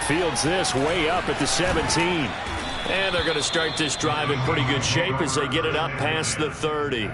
Fields this way up at the 17. And they're going to start this drive in pretty good shape as they get it up past the 30.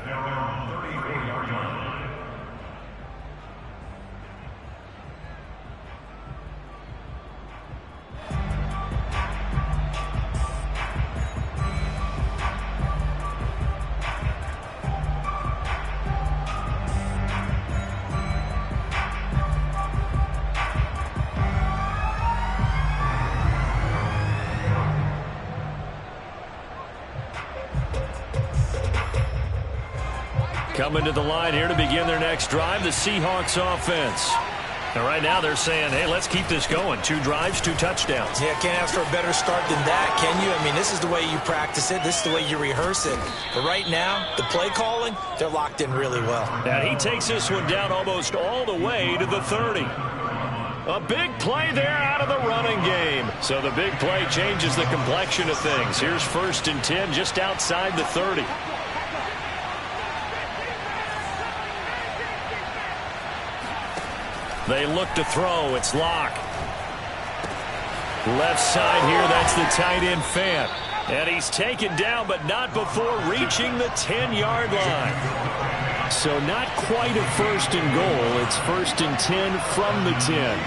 Coming to the line here to begin their next drive, the Seahawks offense. And right now they're saying, hey, let's keep this going. 2 drives, 2 touchdowns. Yeah, can't ask for a better start than that, can you? I mean, this is the way you practice it. This is the way you rehearse it. But right now, the play calling, they're locked in really well. And he takes this one down almost all the way to the 30. A big play there out of the running game. So the big play changes the complexion of things. Here's 1st and 10 just outside the 30. They look to throw. It's Locke. Left side here, that's the tight end Fant. And he's taken down, but not before reaching the 10-yard line. So not quite a 1st and goal. It's 1st and 10 from the 10.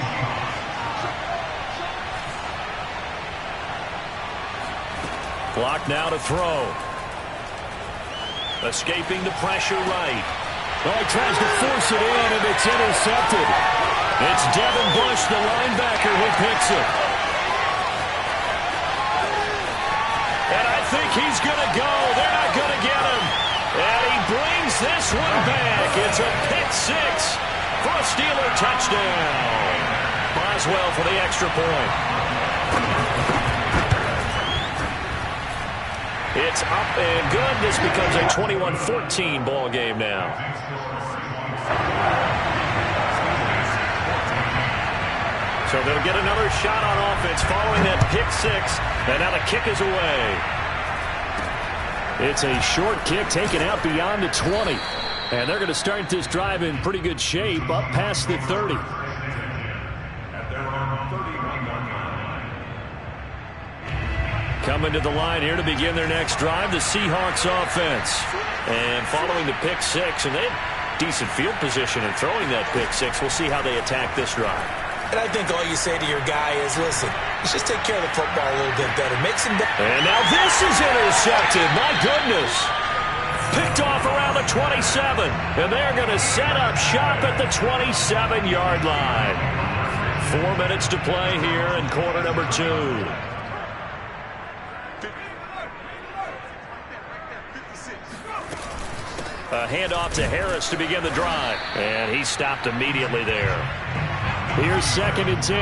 Locke now to throw. Escaping the pressure right. Oh, he tries to force it in, and it's intercepted. It's Devin Bush, the linebacker, who picks it. And I think he's going to go. They're not going to get him. And he brings this one back. It's a pick 6 for a Steeler touchdown. Boswell for the extra point. It's up and good. This becomes a 21-14 ball game now. So they'll get another shot on offense following that pick 6. And now the kick is away. It's a short kick taken out beyond the 20. And they're going to start this drive in pretty good shape up past the 30. Coming to the line here to begin their next drive, the Seahawks offense. And following the pick 6, and they have decent field position in throwing that pick 6. We'll see how they attack this drive. And I think all you say to your guy is, listen, let's just take care of the football a little bit better. Make some... And now this is intercepted. My goodness. Picked off around the 27. And they're going to set up shop at the 27-yard line. 4 minutes to play here in quarter number 2. A handoff to Harris to begin the drive. And he stopped immediately there. Here's 2nd and 10.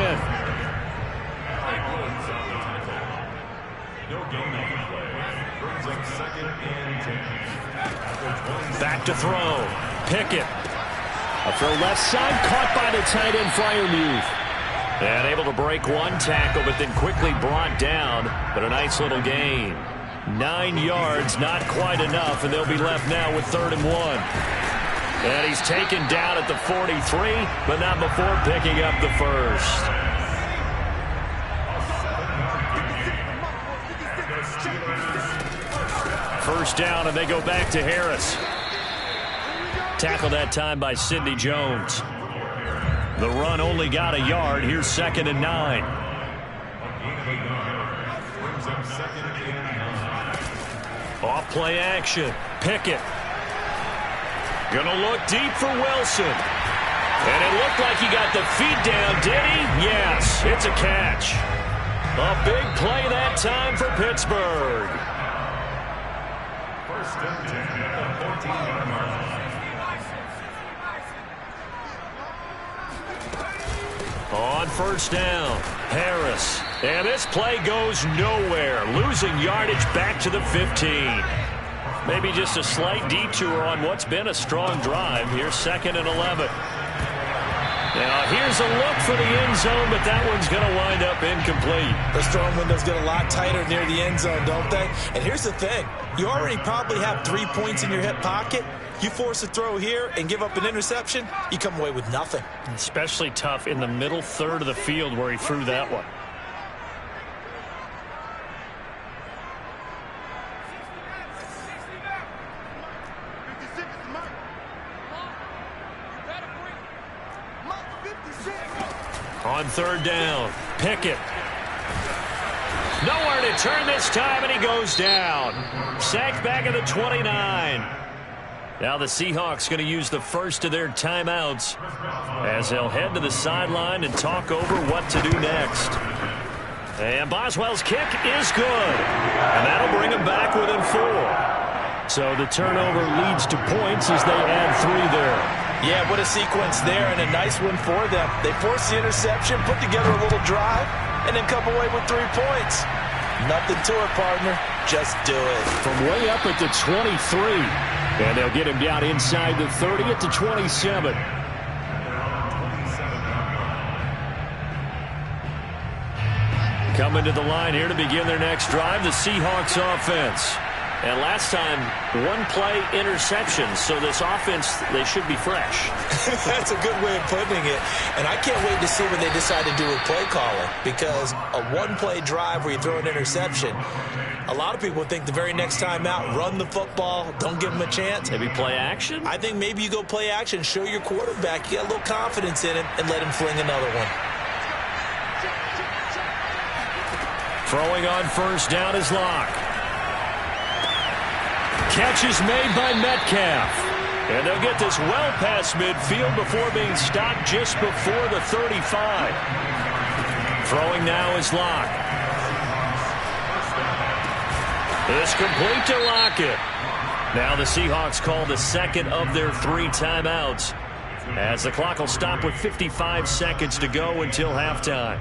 Back to throw. Pickett. A throw left side, caught by the tight end Freiermuth. And able to break one tackle, but then quickly brought down. But a nice little gain. 9 yards, not quite enough, and they'll be left now with 3rd and 1. And he's taken down at the 43, but not before picking up the first. First down, and they go back to Harris. Tackled that time by Sidney Jones. The run only got a yard. Here's 2nd and 9. Off play action. Pickett. Gonna look deep for Wilson. And it looked like he got the feet down, did he? Yes, it's a catch. A big play that time for Pittsburgh. On first down, Harris. And this play goes nowhere. Losing yardage back to the 15. Maybe just a slight detour on what's been a strong drive. Here's 2nd and 11. Now here's a look for the end zone, but that one's going to wind up incomplete. Those throwing windows get a lot tighter near the end zone, don't they? And here's the thing. You already probably have 3 points in your hip pocket. You force a throw here and give up an interception, you come away with nothing. Especially tough in the middle third of the field where he threw that one. On third down, Pickett. Nowhere to turn this time, and he goes down. Sacked back at the 29. Now the Seahawks going to use the first of their timeouts as they'll head to the sideline and talk over what to do next. And Boswell's kick is good. And that'll bring him back within 4. So the turnover leads to points as they add 3 there. Yeah, what a sequence there, and a nice one for them. They forced the interception, put together a little drive, and then come away with 3 points. Nothing to it, partner. Just do it. From way up at the 23. And they'll get him down inside the 30 at the 27. Coming to the line here to begin their next drive, the Seahawks offense. And last time, 1-play interception, so this offense, they should be fresh. That's a good way of putting it. And I can't wait to see what they decide to do with play calling, because a 1-play drive where you throw an interception, a lot of people think the very next time out, run the football, don't give them a chance. Maybe play action? I think maybe you go play action, show your quarterback you got a little confidence in him, and let him fling another one. Throwing on first down is Locke. Catch is made by Metcalf. And they'll get this well past midfield before being stopped just before the 35. Throwing now is Locke. It's complete to Lockett. Now the Seahawks call the second of their 3 timeouts, as the clock will stop with 55 seconds to go until halftime.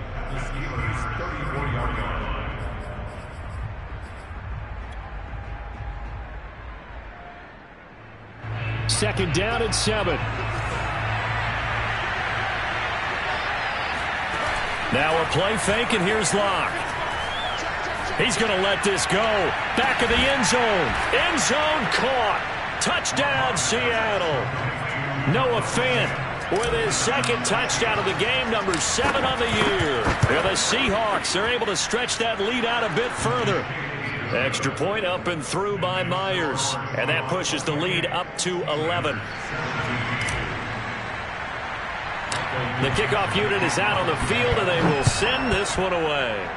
Second down and 7. Now a play fake, and here's Locke. He's going to let this go. Back of the end zone. End zone caught. Touchdown, Seattle. Noah Fant with his second touchdown of the game, number 7 on the year. And the Seahawks are able to stretch that lead out a bit further. Extra point up and through by Myers. And that pushes the lead up to 11. The kickoff unit is out on the field, and they will send this one away.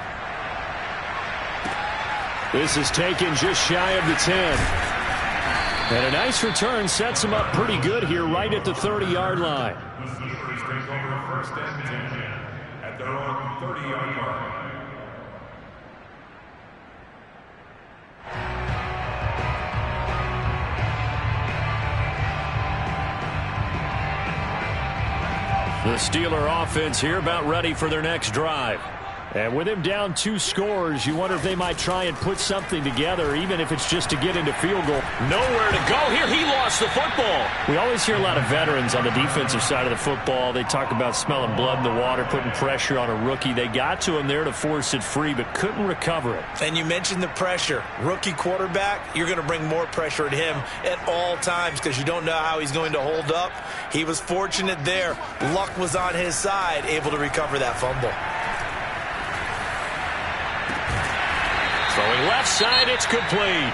This is taken just shy of the 10. And a nice return sets them up pretty good here right at the 30-yard line. First and 10 at their own 30-yard line. The Steeler offense here about ready for their next drive. And with him down 2 scores, you wonder if they might try and put something together, even if it's just to get into field goal. Nowhere to go here. He lost the football. We always hear a lot of veterans on the defensive side of the football. They talk about smelling blood in the water, putting pressure on a rookie. They got to him there to force it free, but couldn't recover it. And you mentioned the pressure. Rookie quarterback, you're going to bring more pressure at him at all times because you don't know how he's going to hold up. He was fortunate there. Luck was on his side, able to recover that fumble. Throwing left side, it's complete.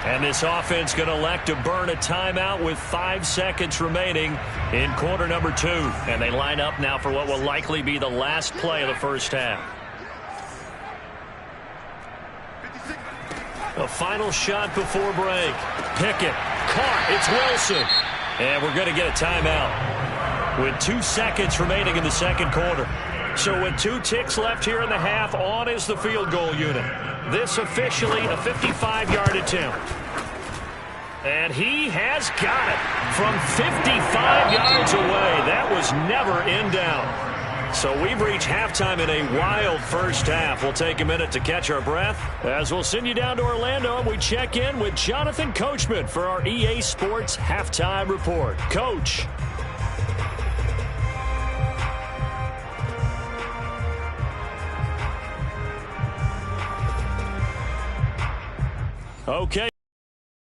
And this offense going to elect to burn a timeout with 5 seconds remaining in quarter number 2. And they line up now for what will likely be the last play of the first half. A final shot before break. Pickett caught. It's Wilson. And we're going to get a timeout with 2 seconds remaining in the second quarter. So with 2 ticks left here in the half, on is the field goal unit. This officially a 55-yard attempt. And he has got it from 55 yards away. That was never in doubt. So we've reached halftime in a wild first half. We'll take a minute to catch our breath as we'll send you down to Orlando and we check in with Jonathan Coachman for our EA Sports Halftime Report. Coach. Okay.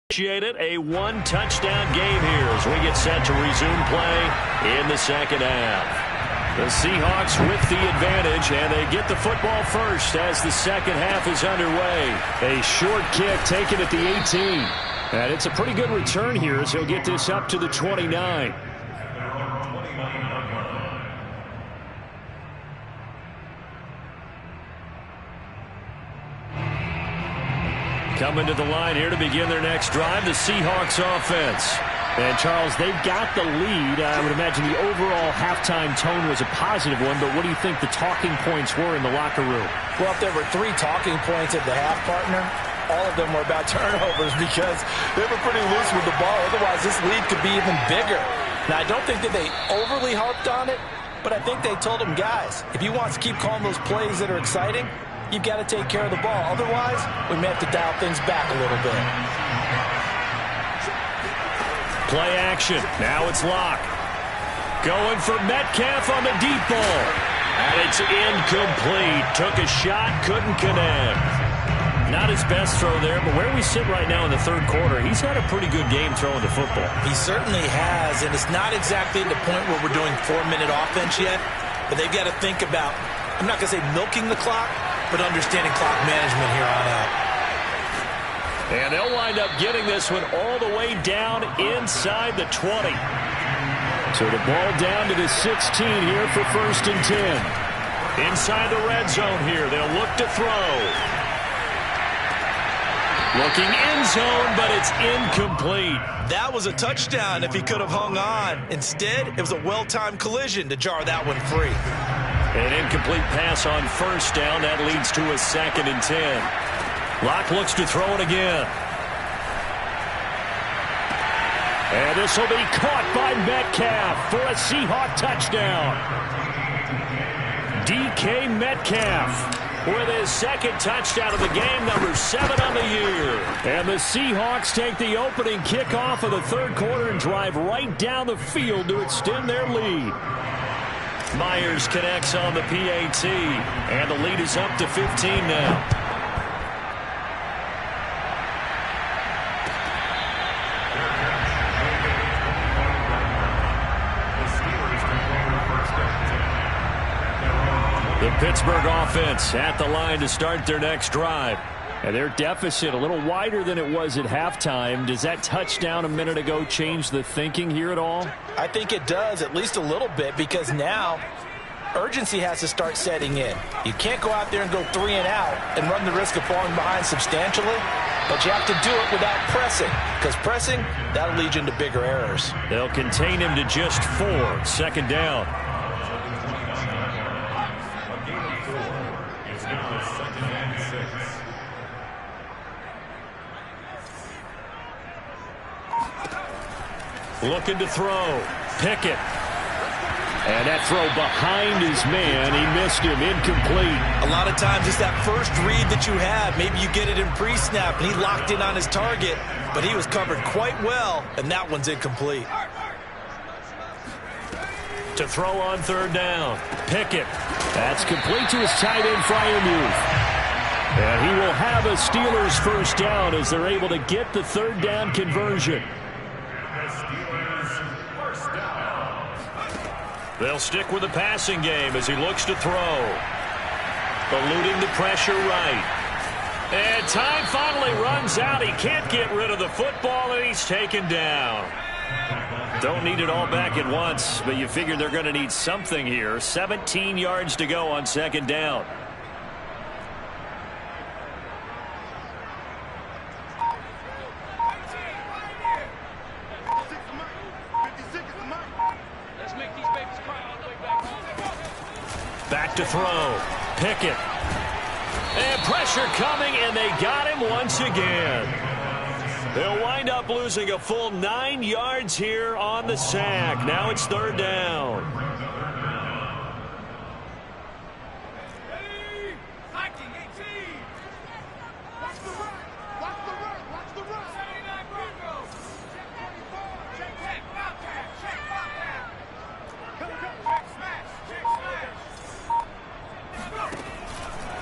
Appreciate it. A 1-touchdown game here as we get set to resume play in the second half. The Seahawks with the advantage, and they get the football first as the second half is underway. A short kick taken at the 18. And it's a pretty good return here as he'll get this up to the 29. Coming to the line here to begin their next drive, the Seahawks offense. And, Charles, they've got the lead. I would imagine the overall halftime tone was a positive one, but what do you think the talking points were in the locker room? Well, if there were 3 talking points at the half, partner, all of them were about turnovers because they were pretty loose with the ball. Otherwise, this lead could be even bigger. Now, I don't think that they overly harped on it, but I think they told them, guys, if you want to keep calling those plays that are exciting, you've got to take care of the ball. Otherwise, we may have to dial things back a little bit. Play action. Now it's Locke. Going for Metcalf on the deep ball. And it's incomplete. Took a shot, couldn't connect. Not his best throw there, but where we sit right now in the third quarter, he's had a pretty good game throwing the football. He certainly has, and it's not exactly the point where we're doing 4-minute offense yet, but they've got to think about, I'm not going to say milking the clock, but understanding clock management here on out. And they'll wind up getting this one all the way down inside the 20. So the ball down to the 16 here for 1st and 10. Inside the red zone here, they'll look to throw. Looking end zone, but it's incomplete. That was a touchdown if he could have hung on. Instead, it was a well-timed collision to jar that one free. An incomplete pass on 1st down. That leads to a 2nd and 10. Locke looks to throw it again. And this will be caught by Metcalf for a Seahawk touchdown. DK Metcalf with his 2nd touchdown of the game, number 7 on the year. And the Seahawks take the opening kickoff of the third quarter and drive right down the field to extend their lead. Myers connects on the PAT, and the lead is up to 15 now. The Pittsburgh offense at the line to start their next drive. And their deficit a little wider than it was at halftime. Does that touchdown a minute ago change the thinking here at all? I think it does, at least a little bit, because now urgency has to start setting in. You can't go out there and go 3 and out and run the risk of falling behind substantially, but you have to do it without pressing, because pressing, that'll lead you into bigger errors. They'll contain him to just 4, 2nd down. Looking to throw. Pickett. And that throw behind his man. He missed him. Incomplete. A lot of times it's that first read that you have. Maybe you get it in pre-snap, and he locked in on his target, but he was covered quite well, and that one's incomplete. To throw on 3rd down. Pickett. That's complete to his tight end, Freiermuth. And he will have a Steelers 1st down as they're able to get the 3rd down conversion. They'll stick with the passing game as he looks to throw. Eluding the pressure right. And time finally runs out. He can't get rid of the football, and he's taken down. Don't need it all back at once, but you figure they're going to need something here. 17 yards to go on 2nd down. Back to throw. Pickett. And pressure coming, and they got him once again. They'll wind up losing a full 9 yards here on the sack. Now it's 3rd down.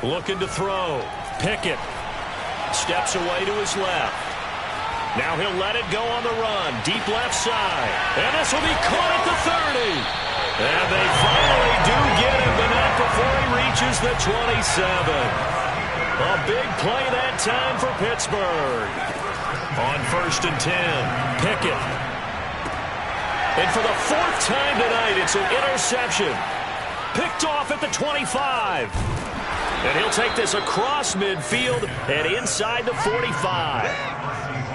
Looking to throw. Pickett steps away to his left. Now he'll let it go on the run. Deep left side. And this will be caught at the 30. And they finally do get him, but not before he reaches the 27. A big play that time for Pittsburgh. On 1st and 10, Pickett. And for the 4th time tonight, it's an interception. Picked off at the 25. And he'll take this across midfield and inside the 45.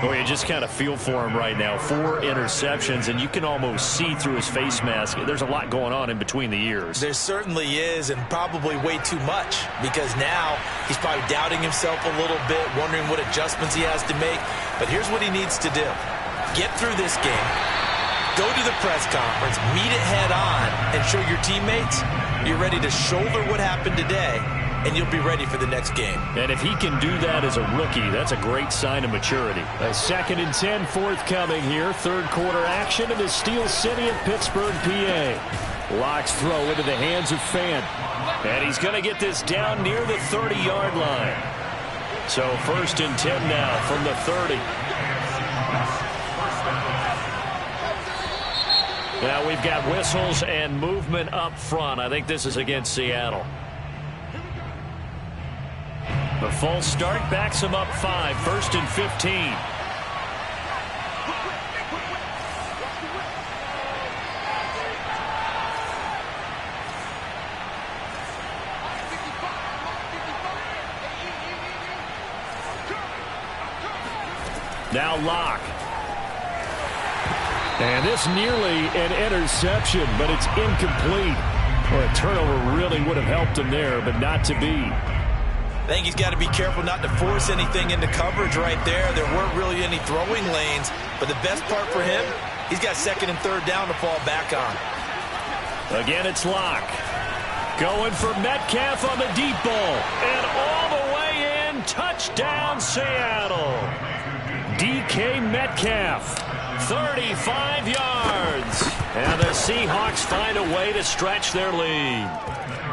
Oh, you just kind of feel for him right now. 4 interceptions, and you can almost see through his face mask. There's a lot going on in between the ears. There certainly is, and probably way too much, because now he's probably doubting himself a little bit, wondering what adjustments he has to make. But here's what he needs to do. Get through this game, go to the press conference, meet it head on, and show your teammates you're ready to shoulder what happened today, and you'll be ready for the next game. And if he can do that as a rookie, that's a great sign of maturity. A 2nd and 10 forthcoming here. Third quarter action in the Steel City of Pittsburgh, PA. Locke's throw into the hands of Fant. And he's going to get this down near the 30-yard line. So 1st and 10 now from the 30. Now we've got whistles and movement up front. I think this is against Seattle. The false start backs him up 5. 1st and 15. Now Locke. And this nearly an interception, but it's incomplete. Well, a turnover really would have helped him there, but not to be. I think he's got to be careful not to force anything into coverage right there. There weren't really any throwing lanes, but the best part for him, he's got 2nd and 3rd down to fall back on. Again, it's Locke. Going for Metcalf on the deep ball. And all the way in, touchdown Seattle. DK Metcalf, 35 yards. And the Seahawks find a way to stretch their lead.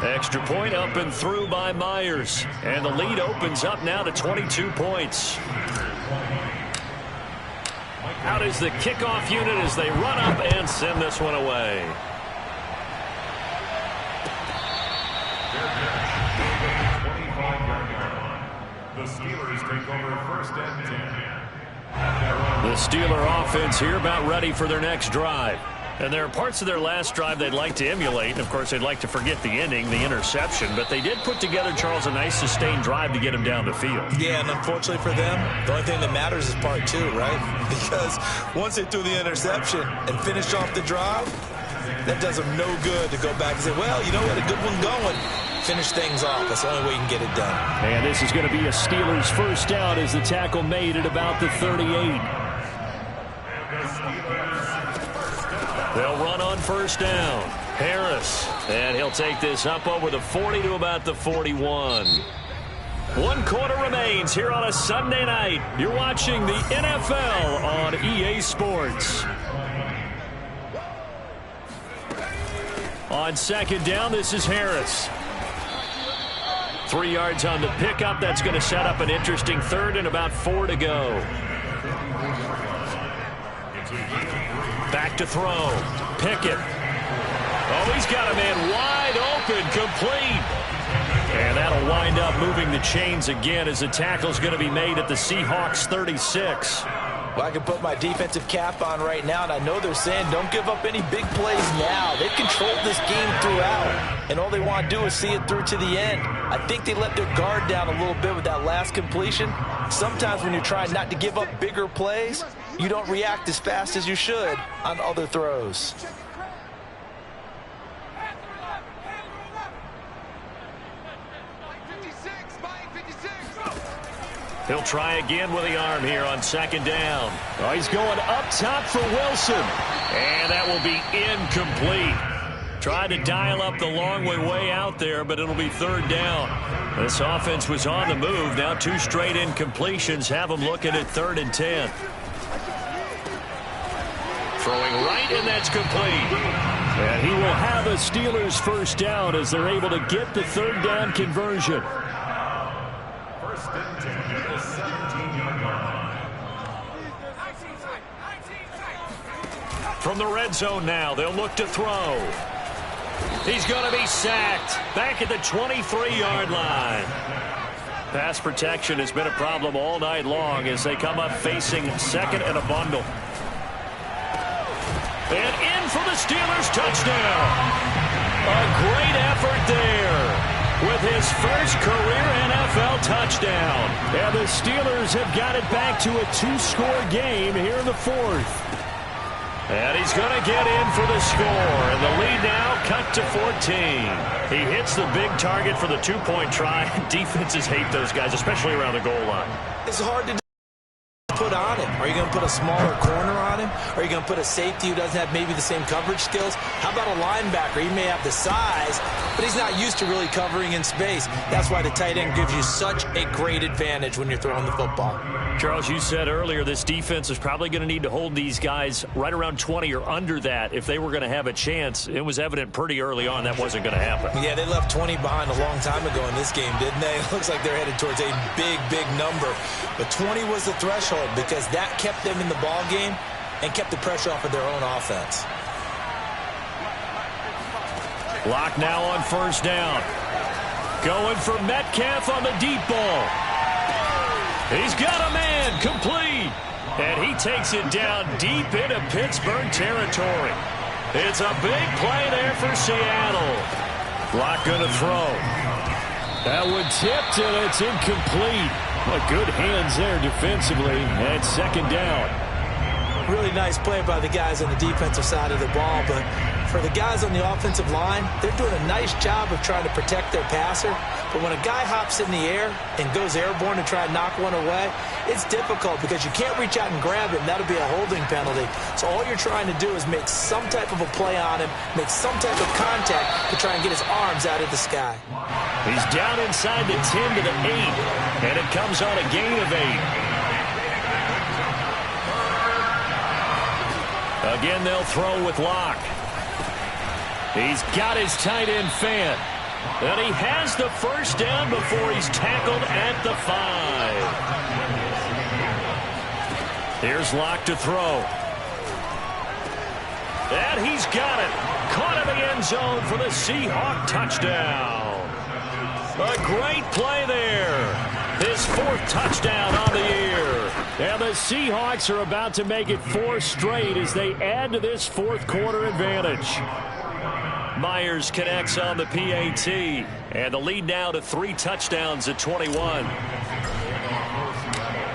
Extra point up and through by Myers. And the lead opens up now to 22 points. Out is the kickoff unit as they run up and send this one away. The Steelers take over 1st and 10. The Steeler offense here about ready for their next drive. And there are parts of their last drive they'd like to emulate. And, of course, they'd like to forget the ending, the interception. But they did put together, Charles, a nice sustained drive to get him down the field. Yeah, and unfortunately for them, the only thing that matters is part 2, right? Because once they threw the interception and finished off the drive, that does them no good to go back and say, well, you know what, a good one going. Finish things off. That's the only way you can get it done. And this is going to be a Steelers first down as the tackle made at about the 38. They'll run on 1st down. Harris. And he'll take this up over the 40 to about the 41. 1 quarter remains here on a Sunday night. You're watching the NFL on EA Sports. On 2nd down, this is Harris. 3 yards on the pickup. That's going to set up an interesting 3rd and about 4 to go. Back to throw. Pickett. Oh, he's got a man wide open, complete. And that'll wind up moving the chains again as the tackle's going to be made at the Seahawks 36. Well, I can put my defensive cap on right now, and I know they're saying don't give up any big plays now. They've controlled this game throughout, and all they want to do is see it through to the end. I think they let their guard down a little bit with that last completion. Sometimes when you're trying not to give up bigger plays, you don't react as fast as you should on other throws. He'll try again with the arm here on 2nd down. Oh, he's going up top for Wilson. And that will be incomplete. Tried to dial up the long one way out there, but it'll be 3rd down. This offense was on the move. Now 2 straight incompletions have them looking at 3rd and 10. Throwing right, and that's complete. And he will have a Steelers first down as they're able to get the 3rd down conversion. 1st and 10 at the 17-yard line. From the red zone now, they'll look to throw. He's going to be sacked back at the 23-yard line. Pass protection has been a problem all night long as they come up facing 2nd and a bundle. And in for the Steelers touchdown. A great effort there. with his first career NFL touchdown. And the Steelers have got it back to a 2-score game here in the fourth. And he's going to get in for the score. And the lead now cut to 14. He hits the big target for the 2-point try. Defenses hate those guys, especially around the goal line. It's hard to put on him. Are you going to put a smaller corner on him? Are you going to put a safety who doesn't have maybe the same coverage skills? How about a linebacker? He may have the size, but he's not used to really covering in space. That's why the tight end gives you such a great advantage when you're throwing the football. Charles, you said earlier this defense is probably going to need to hold these guys right around 20 or under that if they were going to have a chance. It was evident pretty early on that wasn't going to happen. Yeah, they left 20 behind a long time ago in this game, didn't they? It looks like they're headed towards a big, big number. But 20 was the threshold because that kept them in the ball game and kept the pressure off of their own offense. Lock now on first down. Going for Metcalf on the deep ball. He's got a man, complete. And he takes it down deep into Pittsburgh territory. It's a big play there for Seattle. Lock going to throw. That one tipped, and it's incomplete. But good hands there defensively at second down. Really nice play by the guys on the defensive side of the ball, but for the guys on the offensive line, they're doing a nice job of trying to protect their passer. But when a guy hops in the air and goes airborne to try and knock one away, it's difficult because you can't reach out and grab it, and that'll be a holding penalty. So all you're trying to do is make some type of a play on him, make some type of contact to try and get his arms out of the sky. He's down inside the 10 to the 8, and it comes on a gain of 8. Again, they'll throw with Locke. He's got his tight end Fant. And he has the first down before he's tackled at the 5. Here's Locke to throw. And he's got it. Caught in the end zone for the Seahawk touchdown. A great play there. His 4th touchdown on the year. And the Seahawks are about to make it 4 straight as they add to this 4th quarter advantage. Myers connects on the PAT. And the lead now to 3 touchdowns at 21.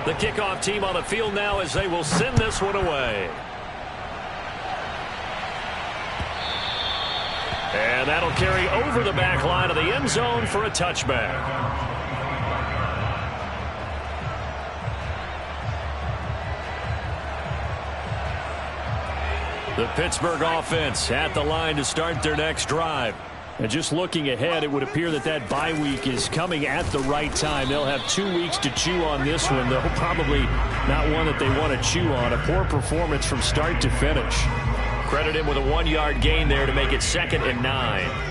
The kickoff team on the field now as they will send this one away. And that'll carry over the back line of the end zone for a touchback. The Pittsburgh offense at the line to start their next drive. And just looking ahead, it would appear that that bye week is coming at the right time. They'll have 2 weeks to chew on this one, though probably not one that they want to chew on. A poor performance from start to finish. Credit him with a 1-yard gain there to make it 2nd and 9.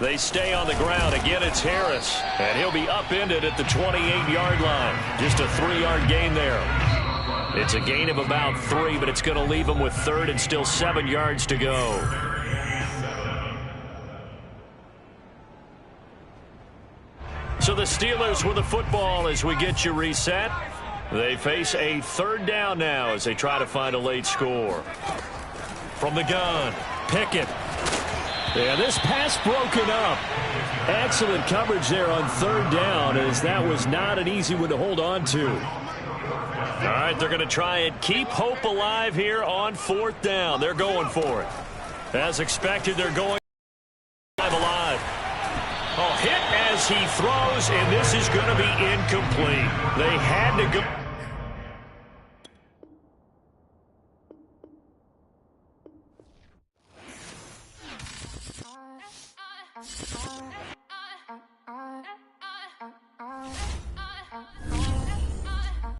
They stay on the ground. Again, it's Harris. And he'll be upended at the 28-yard line. Just a 3-yard gain there. It's a gain of about 3, but it's going to leave him with 3rd and still 7 yards to go. So the Steelers with the football as we get you reset. They face a 3rd down now as they try to find a late score. From the gun, Pickett. Yeah, this pass broken up. Excellent coverage there on 3rd down, as that was not an easy one to hold on to. All right, they're going to try and keep hope alive here on 4th down. They're going for it. As expected, they're going alive. Oh, hit as he throws, and this is going to be incomplete. They had to go.